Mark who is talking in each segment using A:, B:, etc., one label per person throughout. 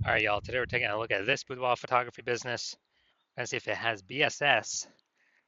A: All right, y'all, today we're taking a look at this boudoir photography business and see if it has BSS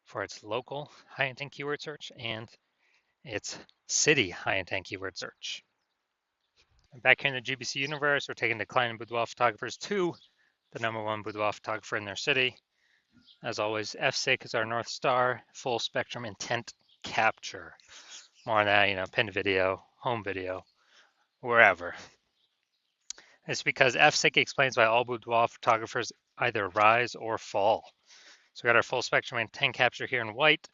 A: for its local high intent keyword search and its city high intent keyword search. And back here in the GBC universe, we're taking declining boudoir photographers to the #1 boudoir photographer in their city. As always, F6 is our North Star, full spectrum intent capture. More on that, pinned video, home video, wherever. It's because F6 explains why all boudoir photographers either rise or fall. So we got our full spectrum intent capture here in white.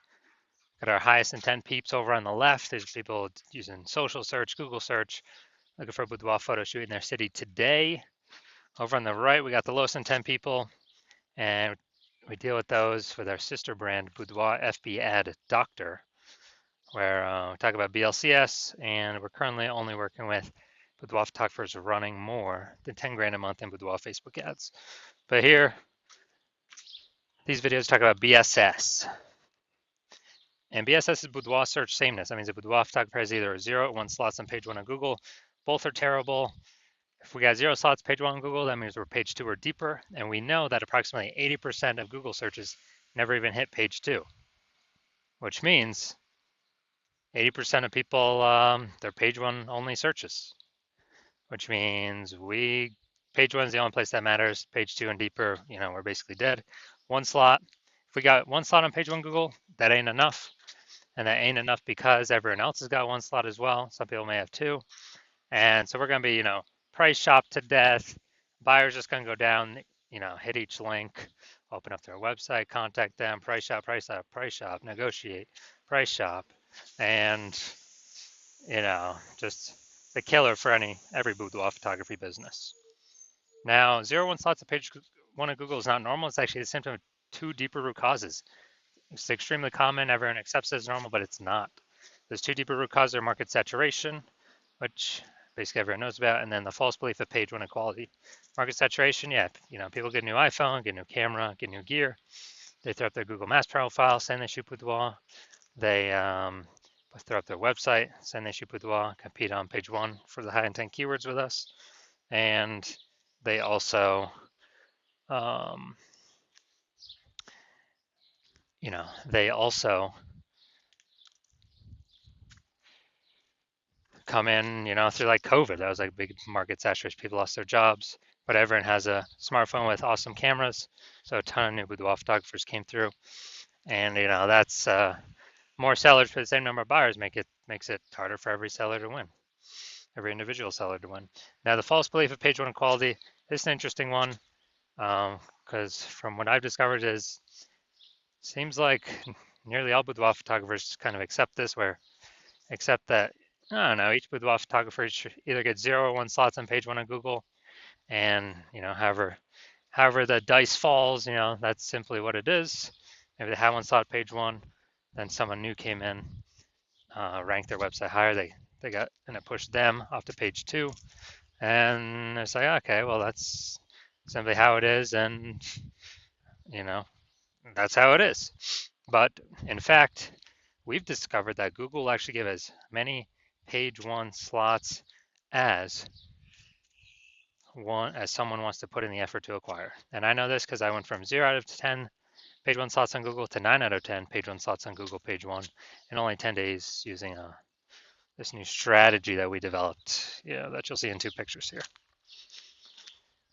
A: Got our highest intent peeps over on the left. There's people using social search, Google search, looking for a boudoir photo shoot in their city today. Over on the right, we got the lowest intent people, and we deal with those with our sister brand, Boudoir FB Ad Doctor, where we talk about BLCS, and we're currently only working with boudoir photographers running more than 10 grand a month in boudoir Facebook ads. But here, these videos talk about BSS. And BSS is boudoir search sameness. That means a boudoir photographer has either 0 or 1 slots on page 1 on Google. Both are terrible. If we got 0 slots page 1 on Google, that means we're page 2 or deeper. And we know that approximately 80% of Google searches never even hit page 2, which means 80% of people, they're page 1 only searches, which means page 1 is the only place that matters. Page 2 and deeper, we're basically dead. 1 slot. If we got 1 slot on page 1 Google, that ain't enough. And that ain't enough because everyone else has got 1 slot as well. Some people may have 2. And so we're going to be, price shop to death. Buyers just going to go down, hit each link, open up their website, contact them, price shop, negotiate, price shop. And, just the killer for every boudoir photography business. Now, 0-1 slots on page 1 of Google is not normal. It's actually a symptom of 2 deeper root causes. It's extremely common. Everyone accepts it as normal, but it's not. There's 2 deeper root causes: market saturation, which basically everyone knows about, and then the false belief of page 1 equality. Market saturation, yeah, people get a new iPhone, get a new camera, get new gear. They throw up their Google Maps profile, saying they shoot boudoir. They throw up their website, saying they shoot boudoir, compete on page 1 for the high intent keywords with us, and they also they also come in, through like COVID. That was like a big market saturation. People lost their jobs, but everyone has a smartphone with awesome cameras. So a ton of new boudoir photographers came through, and that's more sellers for the same number of buyers makes it harder for every seller to win, every individual seller to win. Now the false belief of page 1 equality, this is an interesting one, because from what I've discovered seems like nearly all boudoir photographers kind of accept that, I don't know, each boudoir photographer should either get 0 or 1 slots on page 1 on Google, and however the dice falls, that's simply what it is. Maybe they have 1 slot page 1, then someone new came in, ranked their website higher, they got, and it pushed them off to page 2, and it's like, okay, well, that's simply how it is, and that's how it is. But in fact, we've discovered that Google actually give as many page 1 slots as someone wants to put in the effort to acquire. And I know this because I went from 0 out of 10 page 1 slots on Google to 9 out of 10 page 1 slots on Google page 1 in only 10 days using this new strategy that we developed, that you'll see in 2 pictures here.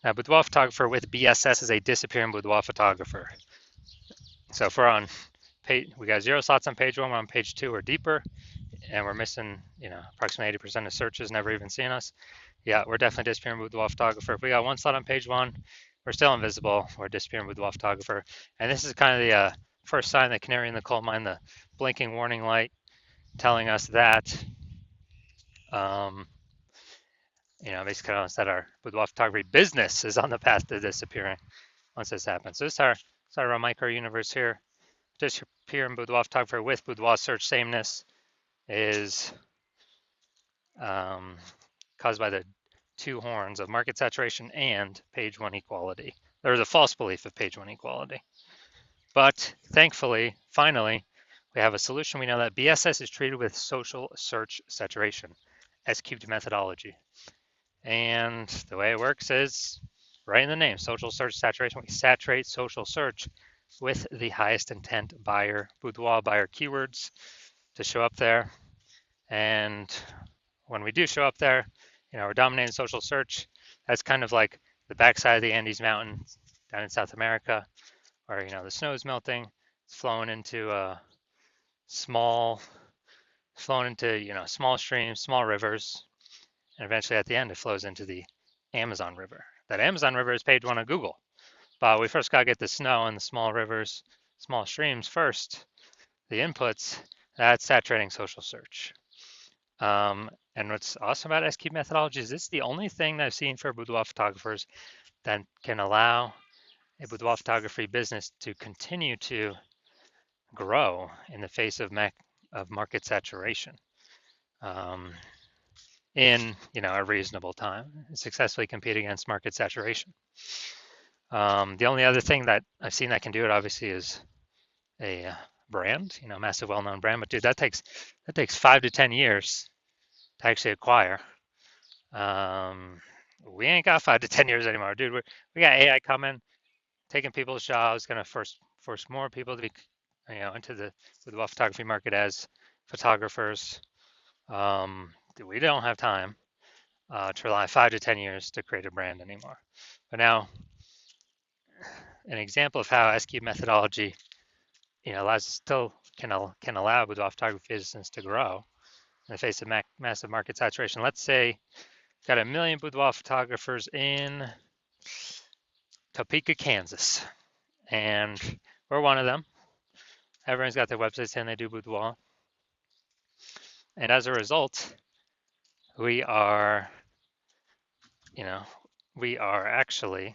A: Now, boudoir photographer with BSS is a disappearing boudoir photographer. So if we're on page, we got 0 slots on page 1, we're on page 2 or deeper, and we're missing, approximately 80% of searches never even seeing us. Yeah, we're definitely disappearing boudoir photographer. If we got 1 slot on page 1, we're still invisible. We're disappearing boudoir photographer. And this is kind of the first sign, the canary in the coal mine, the blinking warning light telling us that, basically telling us that our boudoir photography business is on the path to disappearing once this happens. So this is our micro universe here. Disappearing boudoir photographer with boudoir search sameness is caused by the 2 horns of market saturation and page 1 equality. There's a false belief of page 1 equality. But thankfully, finally, we have a solution. We know that BSS is treated with social search saturation, S-cubed methodology. And the way it works is right in the name, social search saturation. We saturate social search with the highest intent buyer, boudoir buyer keywords to show up there. And when we do show up there, we're dominating social search. That's kind of like the backside of the Andes Mountain down in South America, where the snow is melting. It's flowing into small, flowing into small streams, small rivers, and eventually at the end it flows into the Amazon River. That Amazon River is page one on Google, but we first got to get the snow and the small rivers, small streams first. The inputs, that's saturating social search. And what's awesome about SQ methodology is it's the only thing that I've seen for boudoir photographers that can allow a boudoir photography business to continue to grow in the face of market saturation in a reasonable time, successfully compete against market saturation. The only other thing that I've seen that can do it obviously is a brand, massive well-known brand. But dude, that takes 5 to 10 years to actually acquire. We ain't got 5 to 10 years anymore, dude. We got AI coming, taking people's jobs, gonna force more people to be, into the photography market as photographers. We don't have time to rely 5 to 10 years to create a brand anymore. But now, an example of how SQ methodology, still can allow boudoir photography business to grow in the face of massive market saturation. Let's say got 1 million boudoir photographers in Topeka, Kansas, and we're one of them. Everyone's got their website saying they do boudoir, and as a result, we are actually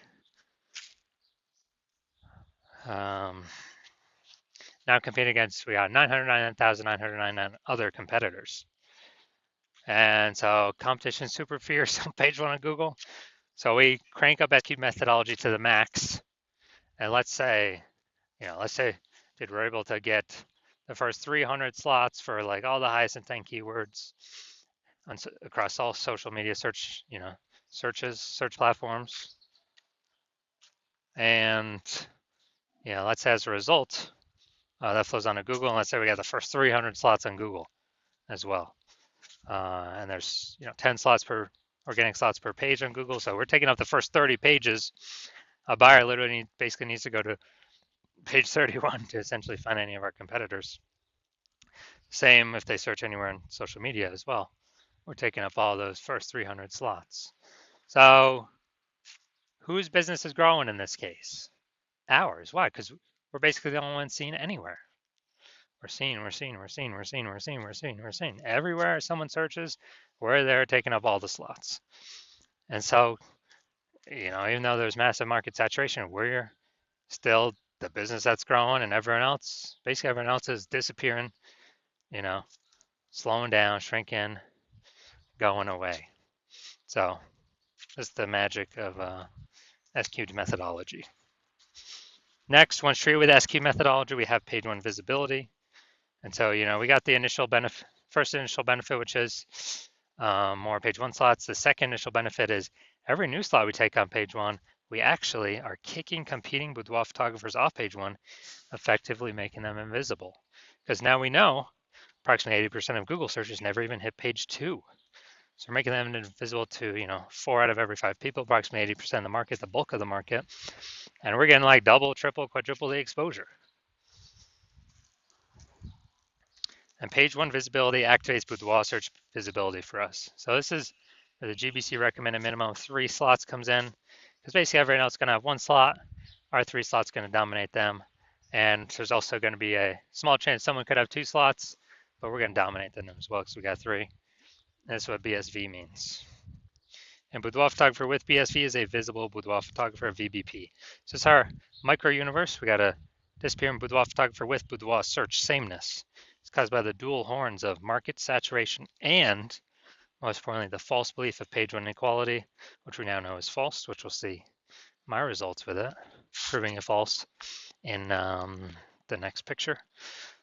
A: now competing against, we got 999,999 other competitors. And so competition is super fierce on page one of Google. So we crank up SQ methodology to the max. And let's say dude, we're able to get the first 300 slots for like all the highest intent keywords across all social media search platforms. And let's say as a result, that flows onto Google. And let's say we got the first 300 slots on Google as well. And there's 10 organic slots per page on Google. So we're taking up the first 30 pages. A buyer literally basically needs to go to page 31 to essentially find any of our competitors. Same if they search anywhere on social media as well. We're taking up all those first 300 slots. So whose business is growing in this case? Ours. Why? Because we're basically the only ones seen anywhere. We're seen. Everywhere someone searches, we're there taking up all the slots. And so, even though there's massive market saturation, we're still the business that's growing, and everyone else is disappearing, slowing down, shrinking, going away. So that's the magic of SQ methodology. Next, once treated with SQ methodology, we have page one visibility. And so, we got the first initial benefit, which is more page one slots. The second initial benefit is every new slot we take on page one, we actually are kicking competing boudoir photographers off page one, effectively making them invisible. Because now we know approximately 80% of Google searches never even hit page two. So we're making them invisible to, 4 out of every 5 people, approximately 80% of the market, the bulk of the market. And we're getting like double, triple, quadruple the exposure. And page one visibility activates boudoir search visibility for us. So this is where the GBC recommended minimum of 3 slots comes in, because basically everyone else is going to have 1 slot. Our 3 slots going to dominate them. And there's also going to be a small chance someone could have 2 slots, but we're going to dominate them as well because we got 3. That's what BSV means. And boudoir photographer with BSV is a visible boudoir photographer, VBP. So it's our micro universe. We got a disappearing boudoir photographer with boudoir search sameness. It's caused by the dual horns of market saturation and, most importantly, the false belief of page one inequality, which we now know is false, which we'll see my results with it, proving it false in the next picture.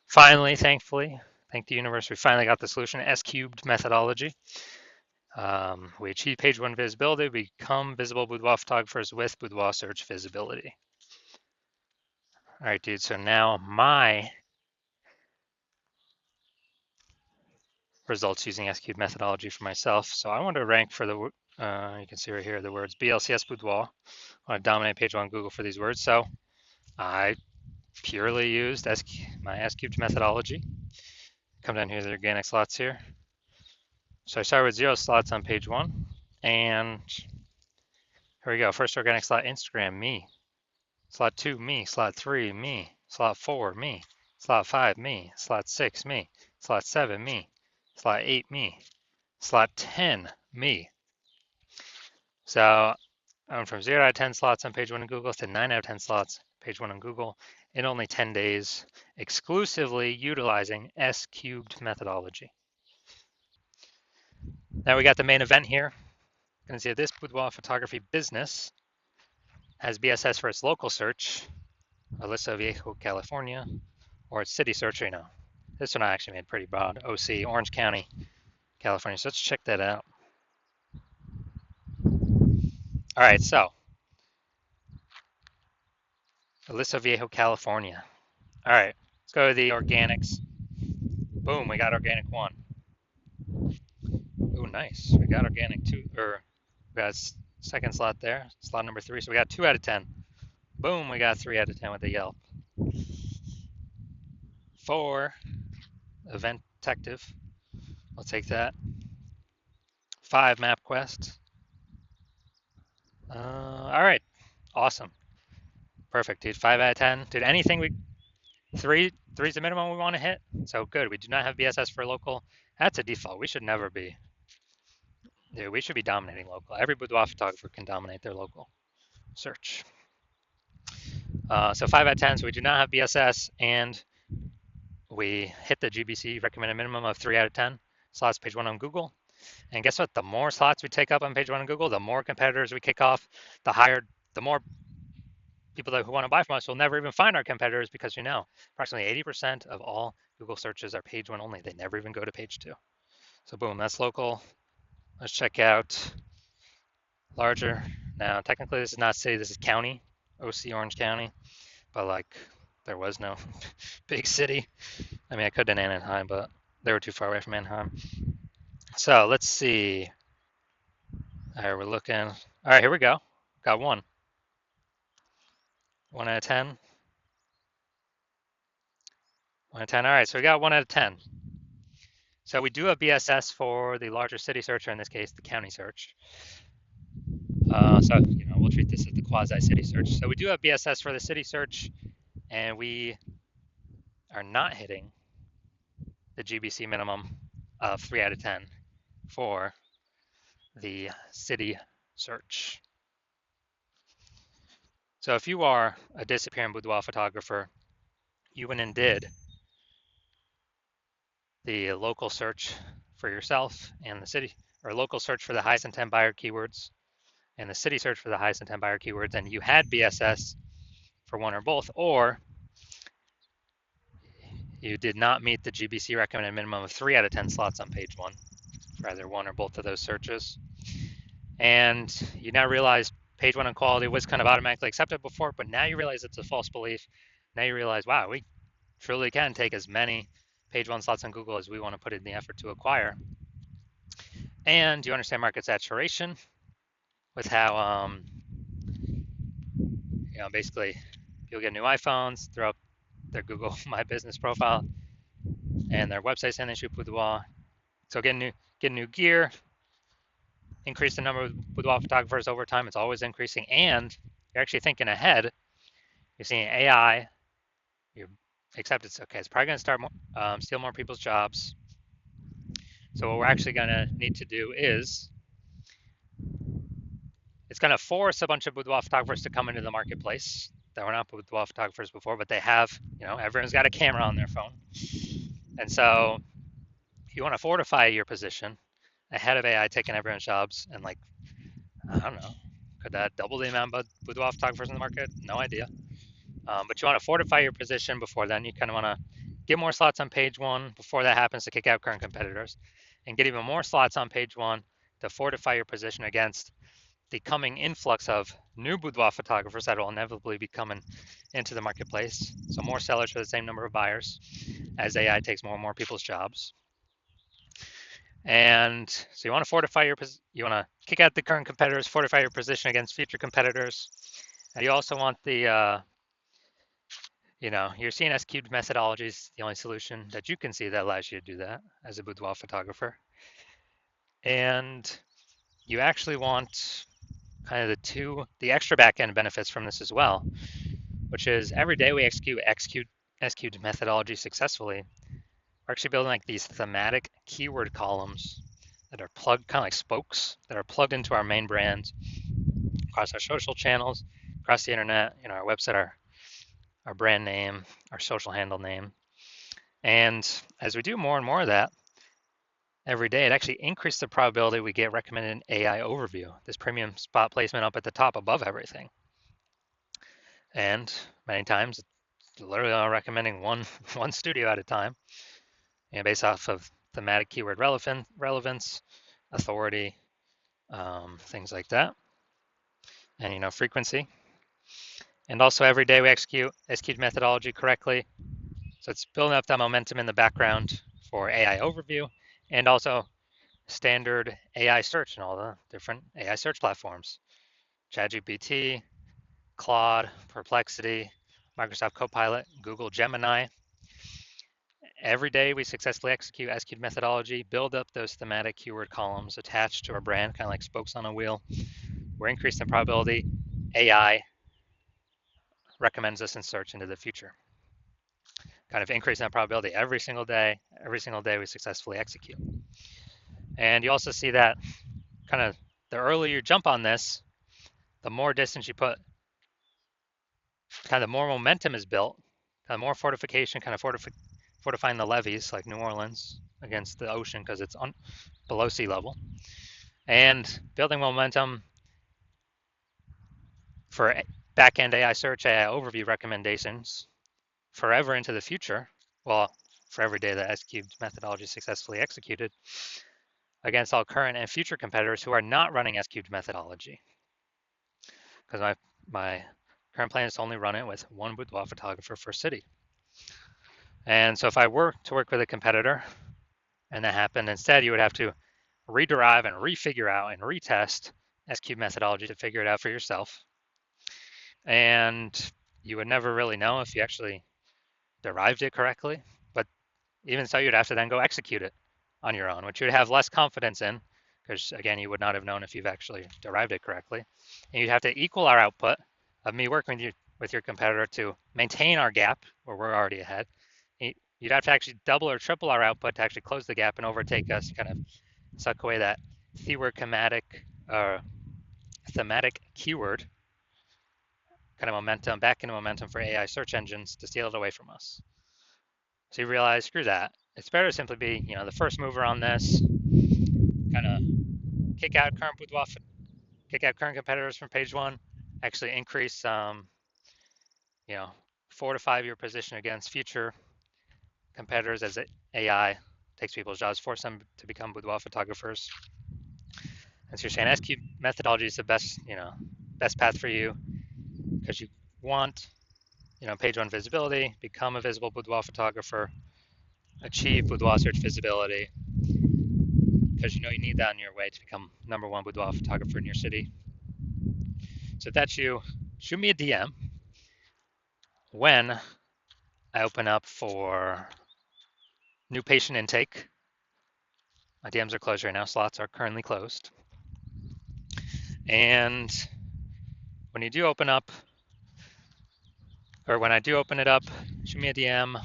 A: Finally, thankfully, thank the universe, we finally got the solution, S-cubed methodology. We achieve page one visibility, we become visible boudoir photographers with boudoir search visibility. All right, dude, so now my results using SQ methodology for myself. So I want to rank for the, you can see right here, the words BLCS boudoir. I want to dominate page one on Google for these words. So I purely used my S-cubed methodology. Come down here to the organic slots here. So I started with 0 slots on page one. And here we go. First organic slot, Instagram, me. Slot 2, me. Slot 3, me. Slot 4, me. Slot 5, me. Slot 6, me. Slot 7, me. Slot 8, me. Slot 10, me. So I went from 0 out of 10 slots on page one on Google to 9 out of 10 slots page one on Google in only 10 days, exclusively utilizing S-cubed methodology. Now we got the main event here. You can see that this boudoir photography business has BSS for its local search, Aliso Viejo, California, or its city search, This one I actually made pretty broad, OC, Orange County, California. So let's check that out. All right, so Aliso Viejo, California. All right, let's go to the organics. Boom, we got organic 1. Oh, nice. We got organic 2, or we got second slot there, slot number 3. So we got 2 out of 10. Boom, we got 3 out of 10 with the Yelp. 4, Event Detective. I'll take that. 5, MapQuest. All right, awesome. Perfect, dude. 5 out of 10. Dude, anything three's the minimum we want to hit. So good. We do not have BSS for local. That's a default. We should never be. Dude, we should be dominating local. Every boudoir photographer can dominate their local search. So 5 out of 10. So we do not have BSS, and we hit the GBC recommended minimum of 3 out of 10 slots page one on Google. And guess what? The more slots we take up on page one on Google, the more competitors we kick off, the more people who want to buy from us will never even find our competitors, because approximately 80% of all Google searches are page one only. They never even go to page 2. So boom, that's local. Let's check out larger. Now, technically this is not city, this is county, OC Orange County, but there was no big city. I mean, I could have done Anaheim, but they were too far away from Anaheim. So let's see. All right, we're looking. All right, here we go. Got 1. 1 out of 10. 1 out of 10. All right, so we got 1 out of 10. So we do have BSS for the larger city search, or in this case, the county search. So we'll treat this as the quasi-city search. So we do have BSS for the city search, and we are not hitting the GBC minimum of 3 out of 10 for the city search. So if you are a disappearing boudoir photographer, you went and did the local search for yourself and the city, or local search for the highest intent buyer keywords and the city search for the highest intent buyer keywords, and you had BSS for one or both, or you did not meet the GBC recommended minimum of 3 out of 10 slots on page 1 for either one or both of those searches, and you now realize page 1 on quality was kind of automatically accepted before, but now you realize it's a false belief. Now you realize, wow, we truly can take as many page 1 slots on Google as we want to put in the effort to acquire. And you understand market saturation with how, basically people get new iPhones, throw up their Google My Business profile and their website, and they shoot boudoir. So get new gear, increase the number of boudoir photographers over time. It's always increasing, and you're actually thinking ahead. You're seeing AI. You accept it's okay. It's probably going to start steal more people's jobs. So what we're actually going to need to do is it's going to force a bunch of boudoir photographers to come into the marketplace that were not boudoir photographers before, but they have, everyone's got a camera on their phone. And so you want to fortify your position ahead of AI taking everyone's jobs. And I don't know, could that double the amount of boudoir photographers in the market? No idea. But you want to fortify your position before then. You kind of want to get more slots on page 1 before that happens to kick out current competitors, and get even more slots on page 1 to fortify your position against the coming influx of new boudoir photographers that will inevitably be coming into the marketplace. So more sellers for the same number of buyers as AI takes more and more people's jobs. And so you want to fortify you want to kick out the current competitors, fortify your position against future competitors. And you also want your CNS cubed methodology is the only solution that you can see that allows you to do that as a boudoir photographer. And you actually want kind of the extra back-end benefits from this as well, which is every day we execute SQ'd methodology successfully. We're actually building like these thematic keyword columns that are plugged, kind of like spokes, that are plugged into our main brand across our social channels, across the internet, our website, our brand name, our social handle name. And as we do more and more of that every day, it actually increases the probability we get recommended an AI overview, this premium spot placement up at the top above everything. And many times, it's literally recommending one studio at a time, based off of thematic keyword relevance, authority, things like that, and frequency. And also every day we execute methodology correctly. So it's building up that momentum in the background for AI overview and also standard AI search and all the different AI search platforms. ChatGPT, Claude, Perplexity, Microsoft Copilot, Google Gemini. Every day we successfully execute SQ methodology, build up those thematic keyword columns attached to our brand, kind of like spokes on a wheel. We're increasing the probability AI recommends us in search into the future. Kind of increasing that probability every single day we successfully execute. And you also see that kind of the earlier you jump on this, the more distance you put, kind of the more momentum is built, kind of more fortification, kind of fortifying the levees like New Orleans against the ocean because it's below sea level, and building momentum for back-end AI search, AI overview recommendations forever into the future. Well, for every day that SQ methodology is successfully executed against all current and future competitors who are not running SQ methodology. Because my current plan is to only run it with one boudoir photographer per city. And so if I were to work with a competitor and that happened, instead you would have to rederive and refigure out and retest SQ methodology to figure it out for yourself. And you would never really know if you actually derived it correctly. But even so, you'd have to then go execute it on your own, which you'd have less confidence in, because again, you would not have known if you've actually derived it correctly. And you'd have to equal our output of me working with your competitor to maintain our gap where we're already ahead. You'd have to actually double or triple our output to actually close the gap and overtake us, kind of suck away that thematic keyword kind of momentum, back into momentum for AI search engines to steal it away from us. So you realize, screw that. It's better to simply be, the first mover on this, kind of kick out current competitors from page one, actually increase, fortify your position against future competitors as AI takes people's jobs, force them to become boudoir photographers. And so you're saying SQ methodology is the best path for you because you want, page one visibility, become a visible boudoir photographer, achieve boudoir search visibility, because you need that on your way to become number one boudoir photographer in your city. So if that's you, shoot me a DM when I open up for new patient intake. My DMs are closed right now. Slots are currently closed. And when you do open up, or when I do open it up, shoot me a DM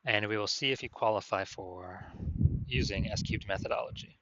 A: and we will see if you qualify for using SQ'd methodology.